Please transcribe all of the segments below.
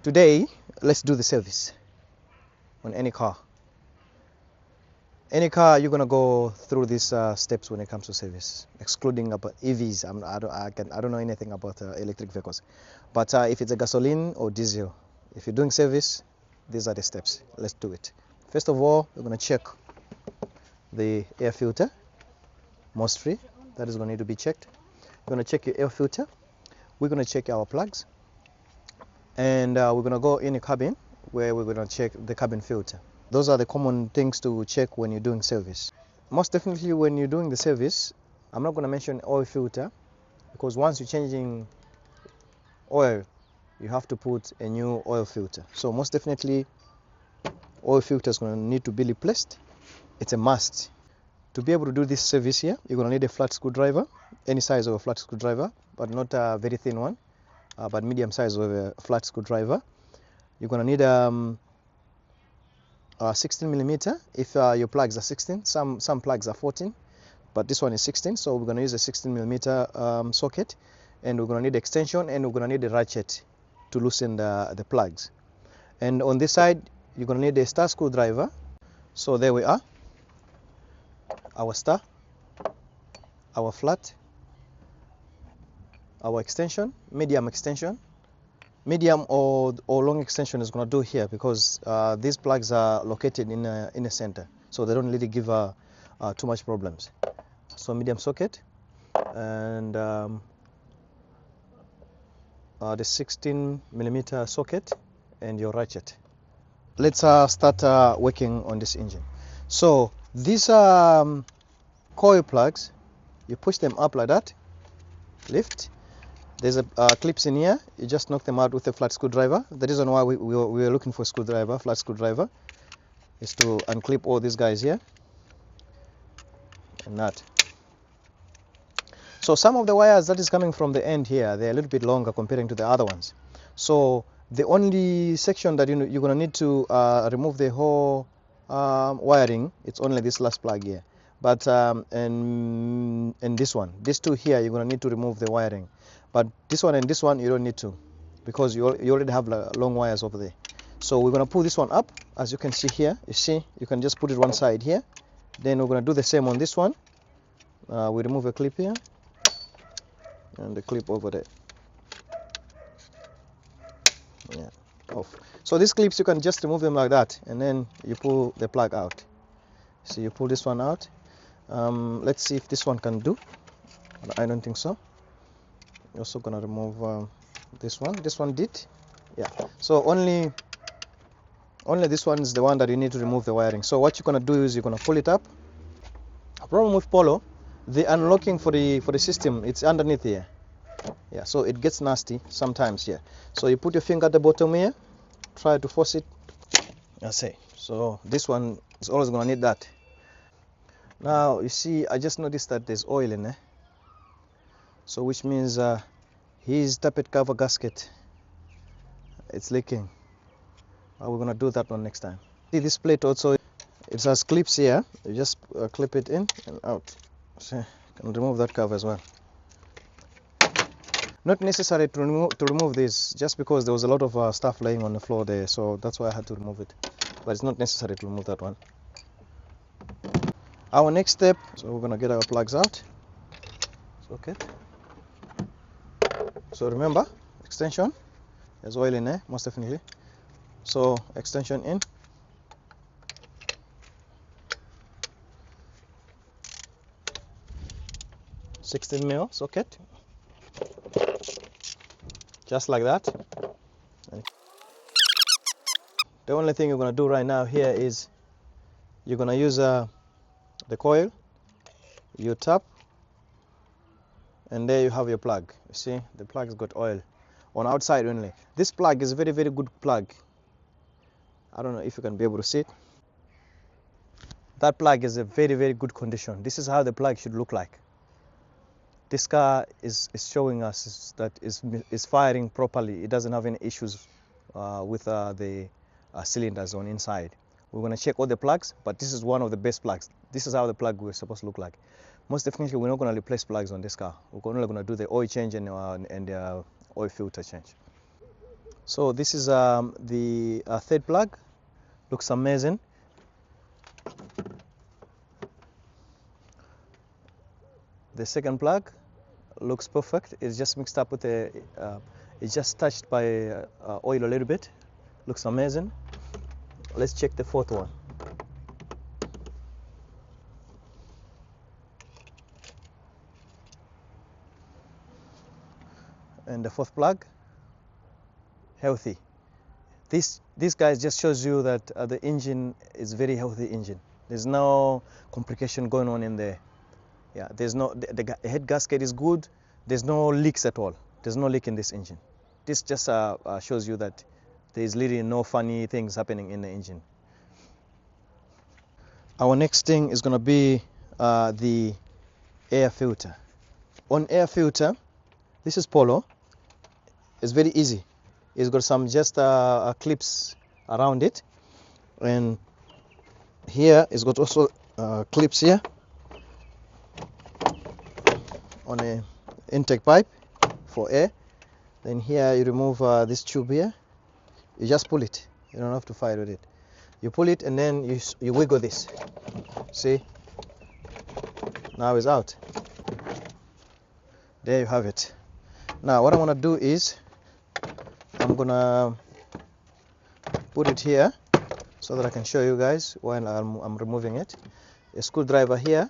Today, let's do the service on any car. Any car, you're gonna go through these steps when it comes to service, excluding about EVs. I don't know anything about electric vehicles, but if it's a gasoline or diesel, if you're doing service, these are the steps. Let's do it. First of all, we're gonna check the air filter, mostly. That is gonna need to be checked. We're gonna check your air filter. We're gonna check our plugs, and we're gonna go in the cabin where we're gonna check the cabin filter. Those are the common things to check when you're doing service. Most definitely when you're doing the service, I'm not going to mention oil filter, because once you're changing oil, you have to put a new oil filter. So most definitely oil filter is going to need to be replaced. It's a must. To be able to do this service here, you're going to need a flat screwdriver, any size of a flat screwdriver, but not a very thin one, but medium size of a flat screwdriver. You're going to need 16 millimeter if your plugs are 16. Some plugs are 14, but this one is 16, so we're going to use a 16 millimeter socket, and we're going to need extension, and we're going to need a ratchet to loosen the plugs. And on this side, you're going to need a star screwdriver. So there we are, our star, our flat, our extension, medium extension. Medium or long extension is going to do here, because these plugs are located in the center, so they don't really give too much problems. So medium socket, and the 16 millimeter socket, and your ratchet. Let's start working on this engine. So these coil plugs, you push them up like that, lift. There's clips in here. You just knock them out with a flat screwdriver. The reason why we were looking for a screwdriver, flat screwdriver, is to unclip all these guys here and that. So some of the wires that is coming from the end here, they're a little bit longer comparing to the other ones. So the only section that you're going to need to remove the whole wiring, it's only this last plug here. But and this one, these two here, you're going to need to remove the wiring. But this one and this one, you don't need to, because you already have long wires over there. So we're going to pull this one up, as you can see here. You see, you can just put it one side here. Then we're going to do the same on this one. We remove a clip here, and the clip over there. Yeah, off. So these clips, you can just remove them like that, and then you pull the plug out. So you pull this one out. Let's see if this one can do. I don't think so. You're also gonna remove this one. This one did. Yeah. So only this one is the one that you need to remove the wiring. So what you're gonna do is you're gonna pull it up. A problem with Polo, the unlocking for the system, it's underneath here. Yeah. So it gets nasty sometimes here. So you put your finger at the bottom here. Try to force it. I say. So this one is always gonna need that. Now you see, I just noticed that there's oil in there. So which means his tappet cover gasket, it's leaking. We're gonna do that one next time. See, this plate also, it has clips here. You just clip it in and out. So you can remove that cover as well. Not necessary to remove this, just because there was a lot of stuff laying on the floor there, so that's why I had to remove it. But it's not necessary to remove that one. Our next step, so we're gonna get our plugs out. Socket. So remember, extension, there's oil in there, most definitely. So extension in. $16mm socket. Just like that. The only thing you're going to do right now here is you're going to use the coil, you tap, and there you have your plug. You see, the plug's got oil on outside only. This plug is a very, very good plug. I don't know if you can be able to see it. That plug is a very, very good condition. This is how the plug should look like. This car is showing us that is firing properly. It doesn't have any issues with the cylinders on inside. We're going to check all the plugs, but this is one of the best plugs. This is how the plug was supposed to look like. Most definitely, we're not going to replace plugs on this car. We're only going to do the oil change and the oil filter change. So this is the third plug. Looks amazing. The second plug looks perfect. It's just mixed up with it's just touched by oil a little bit. Looks amazing. Let's check the fourth one. And the fourth plug, healthy. This guys just shows you that the engine is very healthy engine. There's no complication going on in there. Yeah, there's no, the head gasket is good. There's no leaks at all. There's no leak in this engine. This just shows you that there's really no funny things happening in the engine. Our next thing is going to be the air filter. On air filter, this is Polo. It's very easy. It's got some just clips around it, and here it's got also clips here on a intake pipe for air. Then here you remove this tube here. You just pull it. You don't have to fight with it. You pull it and then you wiggle this. See? Now it's out. There you have it. Now what I want to do is I'm gonna put it here so that I can show you guys while I'm removing it. A screwdriver here.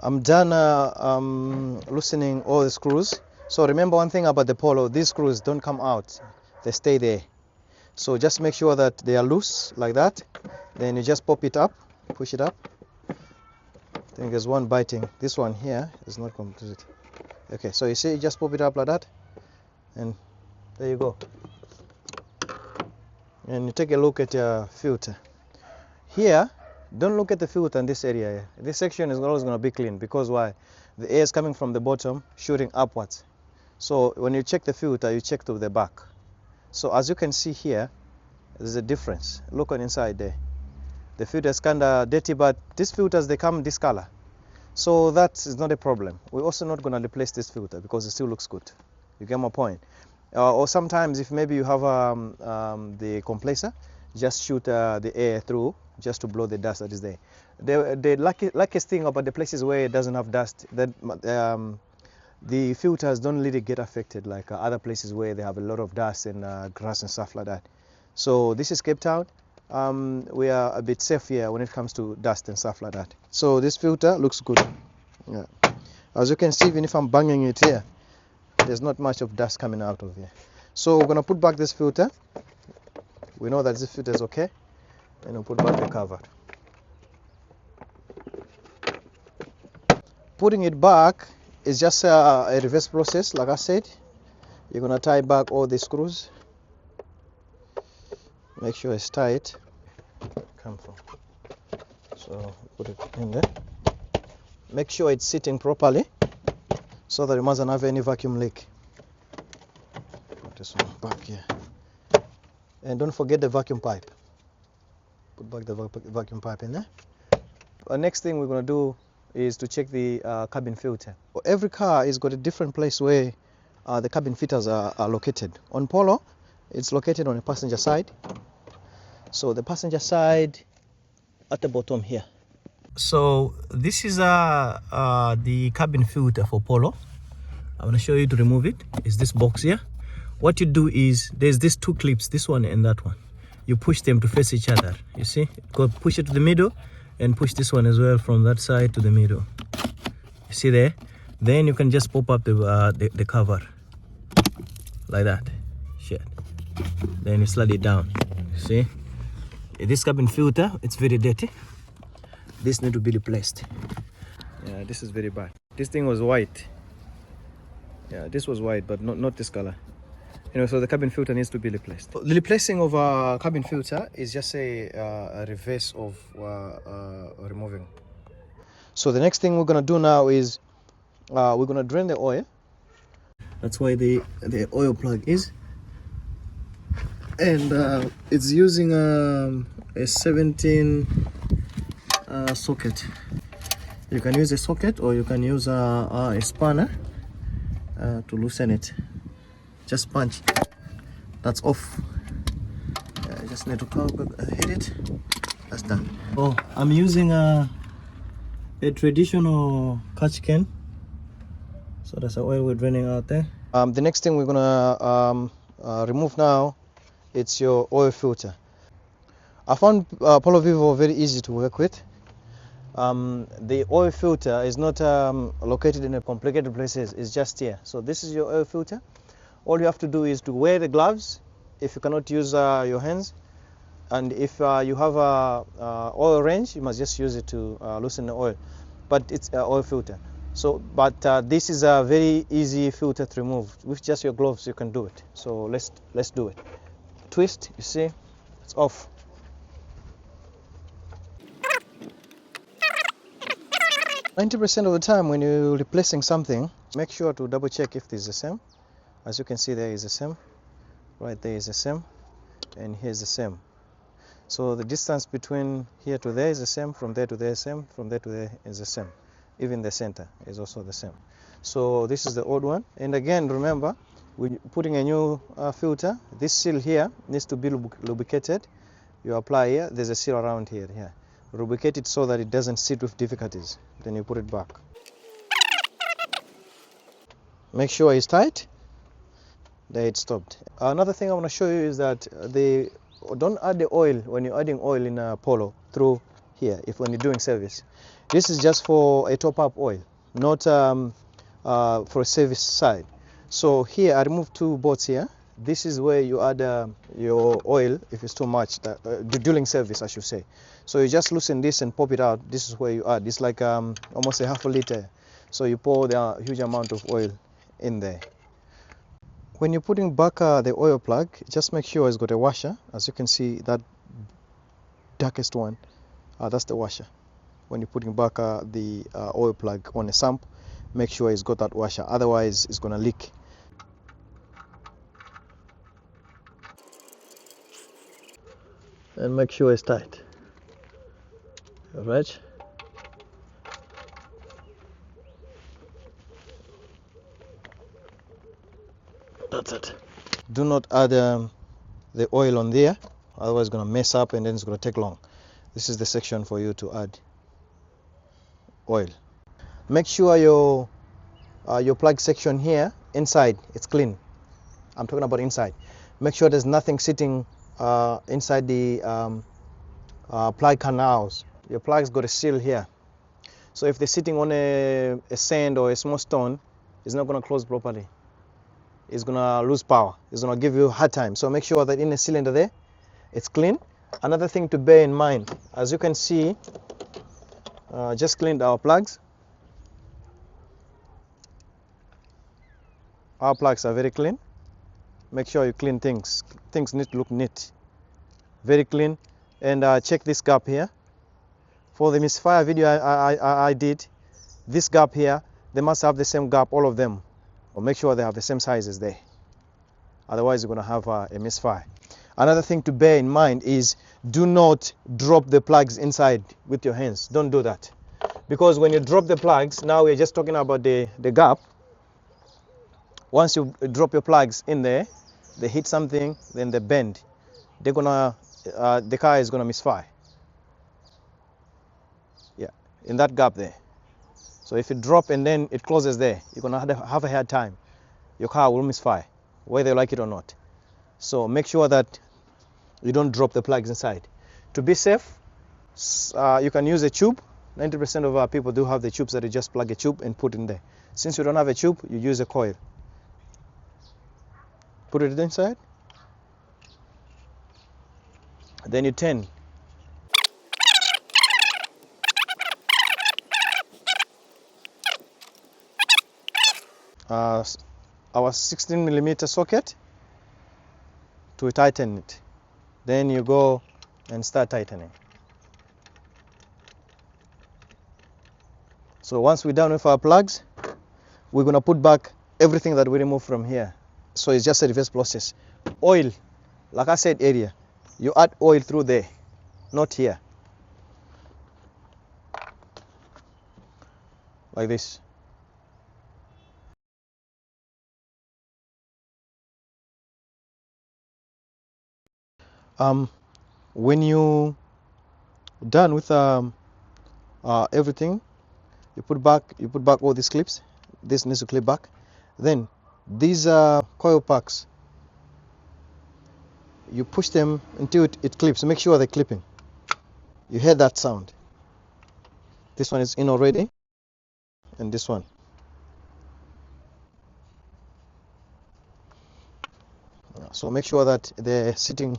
I'm done loosening all the screws. So remember one thing about the Polo, these screws don't come out, they stay there. So just make sure that they are loose like that. Then you just pop it up, push it up. I think there's one biting. This one here is not complete. Okay, so you see, you just pop it up like that, and there you go. And you take a look at your filter. Here, don't look at the filter in this area here. This section is always going to be clean because why? The air is coming from the bottom, shooting upwards. So when you check the filter, you check to the back. So as you can see here, there's a difference. Look on inside there. The filter is kind of dirty, but these filters, they come this color. So that is not a problem. We're also not going to replace this filter because it still looks good. You get my point? Or sometimes if maybe you have the compressor, just shoot the air through just to blow the dust that is there. The luckiest thing about the places where it doesn't have dust, that the filters don't really get affected like other places where they have a lot of dust and grass and stuff like that. So this is Cape Town. We are a bit safe here when it comes to dust and stuff like that. So this filter looks good. Yeah. As you can see, even if I'm banging it here, there's not much of dust coming out of here. So we're going to put back this filter. We know that this filter is okay. And we'll put back the cover. Putting it back is just a reverse process, like I said. You're going to tie back all the screws. Make sure it's tight. Come from. So put it in there. Make sure it's sitting properly so that it mustn't have any vacuum leak. Put this one back here. And don't forget the vacuum pipe. Put back the vacuum pipe in there. The next thing we're going to do is to check the cabin filter. Every car has got a different place where the cabin filters are located. On Polo, it's located on the passenger side. So the passenger side at the bottom here. So this is the cabin filter for Polo. I'm going to show you to remove it. It's this box here. What you do is there's these two clips, this one and that one. You push them to face each other. You see? Go push it to the middle and push this one as well from that side to the middle. You see there? Then you can just pop up the cover like that. Shit. Then you slide it down. You see? This cabin filter, it's very dirty. This need to be replaced. Yeah, this is very bad. This thing was white. Yeah, this was white, but not this color. So the cabin filter needs to be replaced. The replacing of a cabin filter is just a reverse of removing. So the next thing we're gonna do now is we're gonna drain the oil. That's why the oil plug is. And it's using a 17 socket. You can use a socket or you can use a spanner to loosen it. just punch. That's off. I just need to hit it. That's done. Oh, I'm using a traditional catch can. So that's the oil we're draining out there. The next thing we're gonna remove now, it's your oil filter. I found Polo Vivo very easy to work with. The oil filter is not located in a complicated places. It's just here. So this is your oil filter. All you have to do is to wear the gloves if you cannot use your hands, and if you have a oil range, you must just use it to loosen the oil. But it's an oil filter. So, but this is a very easy filter to remove. With just your gloves, you can do it. So let's do it. Twist. You see, it's off. 90% of the time when you're replacing something, make sure to double check if it's the same. As you can see, there is the same. Right there is the same, and here's the same. So the distance between here to there is the same, from there to there is the same, from there to there is the same. Even the center is also the same. So this is the old one. And again, remember, when putting a new filter, this seal here needs to be lubricated. You apply here, there's a seal around here. Lubricate it so that it doesn't sit with difficulties. Then you put it back. Make sure it's tight. There, it stopped. Another thing I want to show you is that don't add the oil when you're adding oil in a Polo through here when you're doing service. This is just for a top-up oil, not for a service side. So here I removed 2 bolts here. This is where you add your oil if it's too much, during service I should say. So you just loosen this and pop it out. This is where you add. It's like almost a half a liter. So you pour the huge amount of oil in there. When you're putting back the oil plug, just make sure it's got a washer. As you can see, that darkest one, that's the washer. When you're putting back the oil plug on a sump, make sure it's got that washer. Otherwise, it's going to leak. And make sure it's tight. All right. That's it. Do not add the oil on there, otherwise it's going to mess up and then it's going to take long. This is the section for you to add oil. Make sure your plug section here inside it's clean. I'm talking about inside. Make sure there's nothing sitting inside the plug canals. Your plug's got a seal here, so if they're sitting on a sand or a small stone, it's not going to close properly. It's going to lose power. It's going to give you a hard time. So make sure that in the cylinder there, it's clean. Another thing to bear in mind, as you can see, just cleaned our plugs. Our plugs are very clean. Make sure you clean things. Things need to look neat. Very clean. And check this gap here. For the misfire video I did, this gap here, they must have the same gap, all of them. Or make sure they have the same sizes there. Otherwise, you're going to have a misfire. Another thing to bear in mind is do not drop the plugs inside with your hands. Don't do that. Because when you drop the plugs, now we're just talking about the gap. Once you drop your plugs in there, they hit something, then they bend. The car is gonna misfire. Yeah, in that gap there. So if you drop and then it closes there, you're gonna have a hard time. Your car will misfire, whether you like it or not. So make sure that you don't drop the plugs inside. To be safe, you can use a tube. 90% of our people do have the tubes that you just plug a tube and put in there. Since you don't have a tube, you use a coil. Put it inside. Then you turn. Our 16mm socket to tighten it. Then you go and start tightening. So once we're done with our plugs, we're going to put back everything that we removed from here. So it's just a reverse process. Oil, like I said earlier, you add oil through there, not here. Like this. When you done with everything, you put back all these clips. This needs to clip back. Then these coil packs, you push them until it clips. Make sure they're clipping. You hear that sound. This one is in already, and this one. So make sure that they're sitting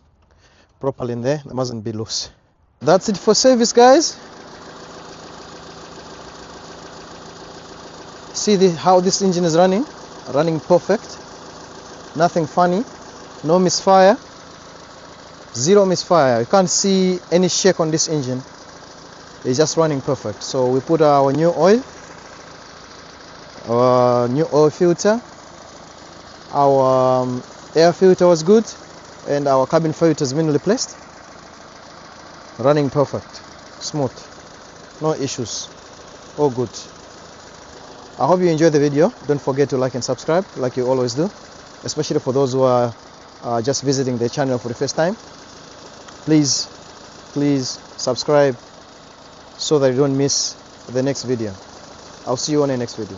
properly in there. They mustn't be loose. That's it for service, guys. See how this engine is running perfect. Nothing funny, no misfire, zero misfire. You can't see any shake on this engine. It's just running perfect. So we put our new oil, our new oil filter, our air filter was good, and our cabin filter has been replaced. Running perfect, smooth, no issues, all good. I hope you enjoyed the video. Don't forget to like and subscribe like you always do, especially for those who are just visiting the channel for the first time. Please subscribe so that you don't miss the next video. I'll see you on the next video.